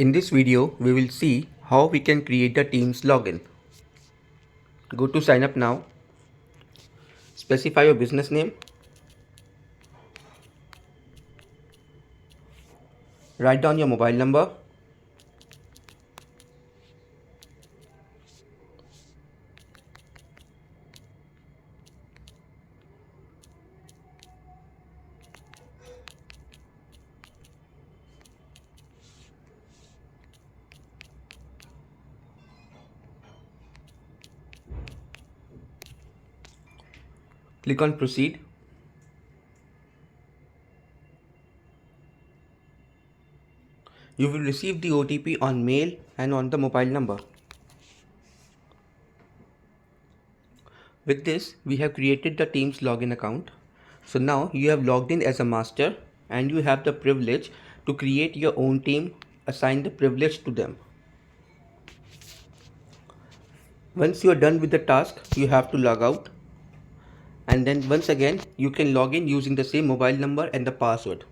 In this video, we will see how we can create the Teams login. Go to sign up now. Specify your business name. Write down your mobile number. Click on proceed. You will receive the OTP on mail and on the mobile number. With this, we have created the Teams login account. So now you have logged in as a master and you have the privilege to create your own team, assign the privilege to them. Once you are done with the task, you have to log out. And then once again, you can log in using the same mobile number and the password.